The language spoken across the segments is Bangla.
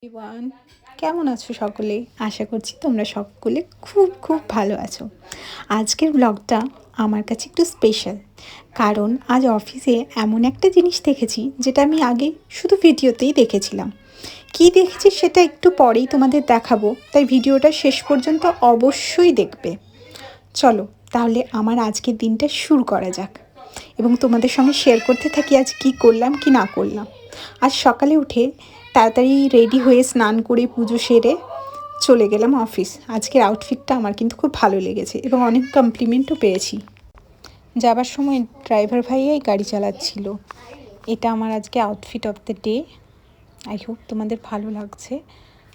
এভরিওয়ান, কেমন আছো সকলে? আশা করছি তোমরা সকলে খুব খুব ভালো আছো। আজকের ব্লগটা আমার কাছে একটু স্পেশাল, কারণ আজ অফিসে এমন একটা জিনিস দেখেছি যেটা আমি আগে শুধু ভিডিওতেই দেখেছিলাম। কি দেখেছি সেটা একটু পরেই তোমাদের দেখাবো, তাই ভিডিওটা শেষ পর্যন্ত অবশ্যই দেখবে। চলো তাহলে আমার আজকের দিনটা শুরু করা যাক এবং তোমাদের সঙ্গে শেয়ার করতে থাকি আজ কি করলাম কি না করলাম। আজ সকালে উঠে তাড়াতাড়ি রেডি হয়ে স্নান করে পুজো সেরে চলে গেলাম অফিস। আজকের আউটফিটটা আমার কিন্তু খুব ভালো লেগেছে এবং অনেক কমপ্লিমেন্টও পেয়েছি। যাবার সময় ড্রাইভার ভাইয়াই গাড়ি চালাচ্ছিল। এটা আমার আজকে outfit of the day. I hope তোমাদের ভালো লাগছে,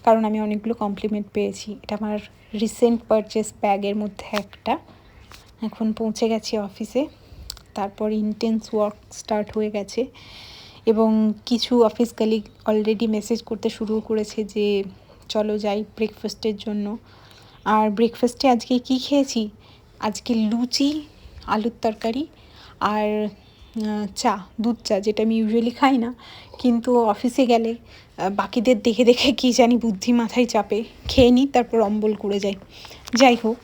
কারণ আমি অনেকগুলো কমপ্লিমেন্ট পেয়েছি। এটা আমার রিসেন্ট পারচেস ব্যাগের মধ্যে একটা। এখন পৌঁছে গেছি অফিসে, তারপর ইন্টেন্স ওয়ার্ক স্টার্ট হয়ে গেছে এবং কিছু অফিস কলিগ অলরেডি মেসেজ করতে শুরু করেছে যে চলো যাই ব্রেকফাস্টের জন্য। আর ব্রেকফাস্টে আজকে কি খেয়েছি? আজকে লুচি, আলুর তরকারি আর চা, দুধ চা, যেটা আমি ইউজুয়ালি খাই না, কিন্তু অফিসে গেলে বাকিদের দেখে দেখে কী জানি বুদ্ধি মাথায় চাপে খেয়ে নিই, তারপর অম্বল করে যাই। যাই হোক,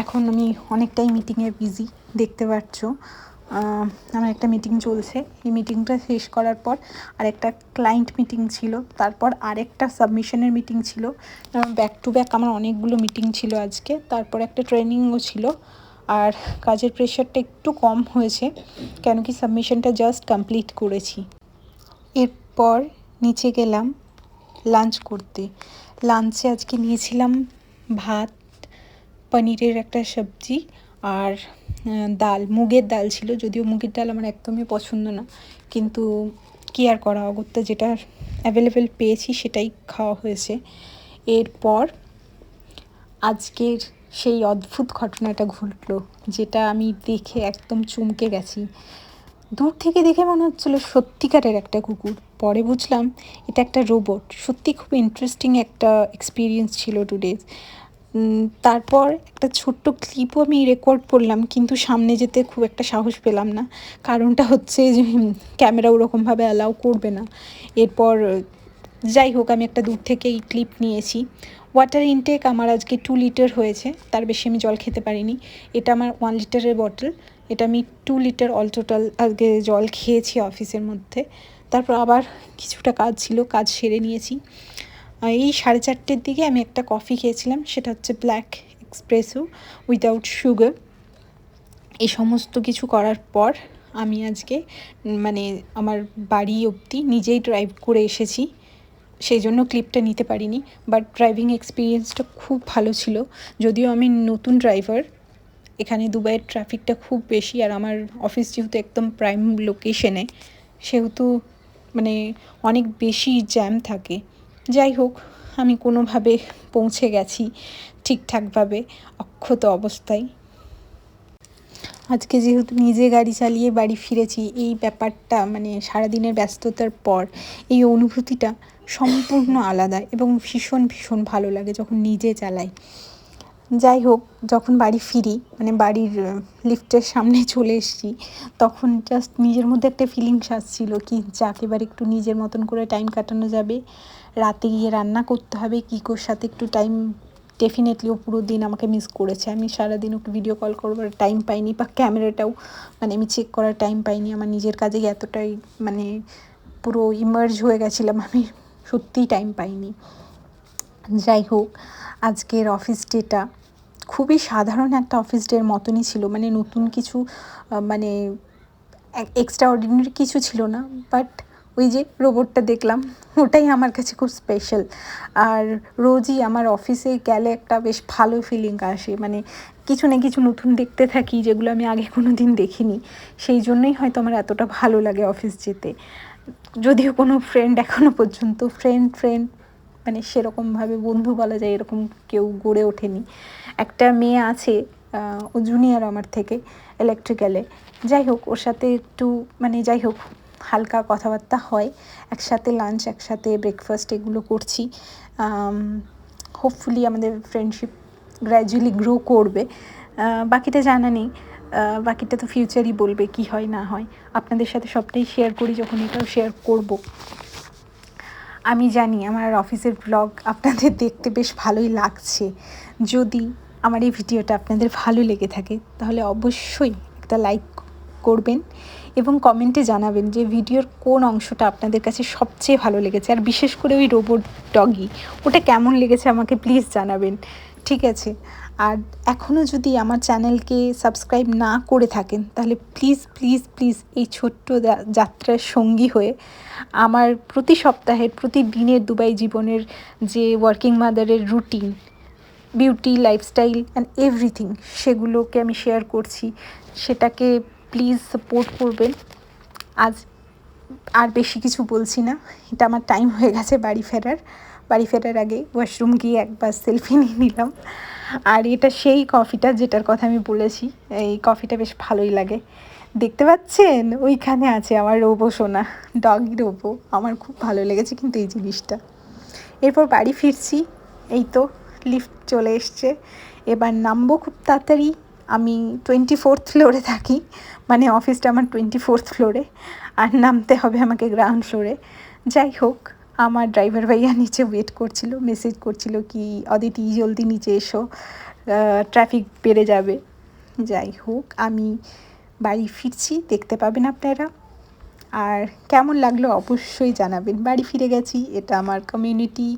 এখন আমি অনেকটাই মিটিংয়ে বিজি, দেখতে পাচ্ছ। আমার একটা মিটিং চলছে। এই মিটিংটা শেষ করার পর আরেকটা ক্লায়েন্ট মিটিং ছিল, তারপর আরেকটা সাবমিশনের মিটিং ছিল। ব্যাক টু ব্যাক আমার অনেকগুলো মিটিং ছিল আজকে। তারপর একটা ট্রেনিংও ছিল। আর কাজের প্রেশারটা একটু কম হয়েছে, কেন কি সাবমিশনটা জাস্ট কমপ্লিট করেছি। এরপর নিচে গেলাম লাঞ্চ করতে। লাঞ্চে আজকে নিয়েছিলাম ভাত, পনিরের একটা সবজি আর ডাল, মুগের ডাল ছিল। যদিও মুগের ডাল আমার একদমই পছন্দ না, কিন্তু কী আর করা, অগত্যা যেটা অ্যাভেলেবেল পেয়েছি সেটাই খাওয়া হয়েছে। এরপর আজকের সেই অদ্ভুত ঘটনাটা ঘটলো, যেটা আমি দেখে একদম চমকে গেছি। দূর থেকে দেখে মনে হচ্ছিলো সত্যিকারের একটা কুকুর, পরে বুঝলাম এটা একটা রোবট। সত্যি খুব ইন্টারেস্টিং একটা এক্সপিরিয়েন্স ছিল টুডে। তারপর একটা ছোট্ট ক্লিপও আমি রেকর্ড করলাম, কিন্তু সামনে যেতে খুব একটা সাহস পেলাম না। কারণটা হচ্ছে যে ক্যামেরা ওরকমভাবে অ্যালাউ করবে না। এরপর যাই হোক, আমি একটা দূর থেকেই ক্লিপ নিয়েছি। ওয়াটার ইনটেক আমার আজকে 2 লিটার হয়েছে, তার বেশি আমি জল খেতে পারিনি। এটা আমার 1 লিটারের বটল। এটা আমি 2 লিটার অল টোটাল আজকে জল খেয়েছি অফিসের মধ্যে। তারপর আবার কিছুটা কাজ ছিল, কাজ সেরে নিয়েছি। এই 4:30-র দিকে আমি একটা কফি খেয়েছিলাম, সেটা হচ্ছে ব্ল্যাক এক্সপ্রেসো উইদাউট সুগার। এই সমস্ত কিছু করার পর আমি আজকে আমার বাড়ি অবধি নিজেই ড্রাইভ করে এসেছি, সেই জন্য ক্লিপটা নিতে পারিনি। বাট ড্রাইভিং এক্সপিরিয়েন্সটা খুব ভালো ছিল। যদিও আমি নতুন ড্রাইভার, এখানে দুবাইয়ের ট্রাফিকটা খুব বেশি, আর আমার অফিস যেহেতু একদম প্রাইম লোকেশনে, সেহেতু অনেক বেশি জ্যাম থাকে। যাই হোক, আমি কোনোভাবে পৌঁছে গেছি ঠিকঠাকভাবে, অক্ষত অবস্থায়। আজকে যেহেতু নিজে গাড়ি চালিয়ে বাড়ি ফিরেছি, এই ব্যাপারটা সারাদিনের ব্যস্ততার পর এই অনুভূতিটা সম্পূর্ণ আলাদা এবং ভীষণ ভীষণ ভালো লাগে যখন নিজে চালাই। যাই হোক, যখন বাড়ি ফিরি বাড়ির লিফটের সামনে চলে এসেছি, তখন জাস্ট নিজের মধ্যে একটা ফিলিংস আসছিল কি যাক, এবার একটু নিজের মতন করে টাইম কাটানো যাবে। রাতে গিয়ে রান্না করতে হবে, কিকোর সাথে একটু টাইম, ডেফিনেটলি ও পুরো দিন আমাকে মিস করেছে। আমি সারাদিন ওকে ভিডিও কল করবার টাইম পাইনি, বা ক্যামেরাটাও আমি চেক করার টাইম পাইনি। আমার নিজের কাজে এতটাই পুরো ইমার্জ হয়ে গেছিলাম, আমি সত্যিই টাইম পাইনি। যাই হোক, আজকের অফিস ডেটা খুবই সাধারণ একটা অফিস ডের মতনই ছিল। নতুন কিছু এক্সট্রা অর্ডিনারি কিছু ছিল না। বাট ওই যে রোবটটা দেখলাম, ওটাই আমার কাছে খুব স্পেশাল। আর রোজই আমার অফিসে গেলে একটা বেশ ভালো ফিলিং আসে, কিছু না কিছু নতুন দেখতে থাকি যেগুলো আমি আগে কোনো দিন দেখিনি। সেই জন্যই হয়তো আমার এতটা ভালো লাগে অফিস যেতে। যদিও কোনো ফ্রেন্ড এখনও পর্যন্ত ফ্রেন্ড সেরকমভাবে বন্ধু বলা যায় এরকম কেউ গড়ে ওঠেনি। একটা মেয়ে আছে, ও জুনিয়র আমার থেকে ইলেকট্রিক্যালে। যাই হোক, ওর সাথে একটু যাই হোক হালকা কথাবার্তা হয়, একসাথে লাঞ্চ, একসাথে ব্রেকফাস্ট এগুলো করছি। হোপফুলি আমাদের ফ্রেন্ডশিপ গ্র্যাজুয়ালি গ্রো করবে। বাকিটা জানা নেই, বাকিটা তো ফিউচারই বলবে কি হয় না হয়। আপনাদের সাথে সবটাই শেয়ার করি, যখন এটাও শেয়ার করব। আমি জানি আমার অফিসের ব্লগ আপনাদের দেখতে বেশ ভালোই লাগছে। যদি আমার এই ভিডিওটা আপনাদের ভালো লেগে থাকে তাহলে অবশ্যই একটা লাইক করবেন এবং কমেন্টে জানাবেন যে ভিডিওর কোন অংশটা আপনাদের কাছে সবচেয়ে ভালো লেগেছে, আর বিশেষ করে ওই রোবট ডগি ওটা কেমন লেগেছে আমাকে প্লিজ জানাবেন, ঠিক আছে? আর এখনও যদি আমার চ্যানেলকে সাবস্ক্রাইব না করে থাকেন তাহলে প্লিজ প্লিজ প্লিজ এই ছোট্ট যাত্রার সঙ্গী হয়ে আমার প্রতি সপ্তাহের প্রতিদিনের দুবাই জীবনের যে ওয়ার্কিং মাদারের routine, beauty, lifestyle and everything সেগুলোকে আমি শেয়ার করছি, সেটাকে প্লিজ সাপোর্ট করবেন। আজ আর বেশি কিছু বলছি না, এটা আমার টাইম হয়ে গেছে বাড়ি ফেরার আগে ওয়াশরুম গিয়ে একবার সেলফি নিয়ে নিলাম। আর এটা সেই কফিটা যেটার কথা আমি বলেছি, এই কফিটা বেশ ভালোই লাগে। দেখতে পাচ্ছেন ওইখানে আছে আমার রোবো সোনা, ডগি রোবো, আমার খুব ভালো লেগেছে কিন্তু এই জিনিসটা। এরপর বাড়ি ফিরছি, এই তো লিফট চলে এসছে, এবার নামবো খুব তাড়াতাড়ি। আমি 24th ফ্লোরে থাকি, মানে অফিসটা আমার 24th ফ্লোরে, আর নামতে হবে আমাকে গ্রাউন্ড ফ্লোরে। যাই হোক, আমার ড্রাইভার ভাইয়া নিচে ওয়েট করছিল, মেসেজ করছিল কি অদিতি জলদি নিচে এসো, ট্রাফিক বেড়ে যাবে। যাই হোক, আমি বাড়ি ফিরছি, দেখতে পাবেন আপনারা। আর কেমন লাগলো অবশ্যই জানাবেন। বাড়ি ফিরে গেছি, এটা আমার কমিউনিটি,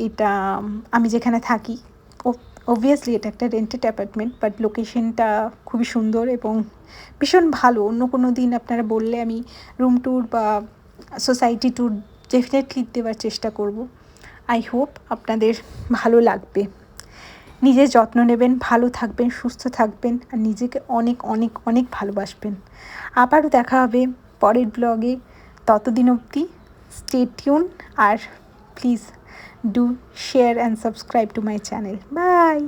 এটা আমি যেখানে থাকি। অবভিয়াসলি এটা একটা রেন্টেড অ্যাপার্টমেন্ট, বাট লোকেশনটা খুবই সুন্দর এবং ভীষণ ভালো। অন্য কোনো দিন আপনারা বললে আমি রুম ট্যুর বা সোসাইটি ট্যুর ডেফিনেটলি দেওয়ার চেষ্টা করব। আই হোপ আপনাদের ভালো লাগবে। নিজের যত্ন নেবেন, ভালো থাকবেন, সুস্থ থাকবেন, আর নিজেকে অনেক অনেক অনেক ভালোবাসবেন। আবারও দেখা হবে পরের ব্লগে। ততদিন অবধি স্টে টিউন, আর please do share and subscribe to my channel. By.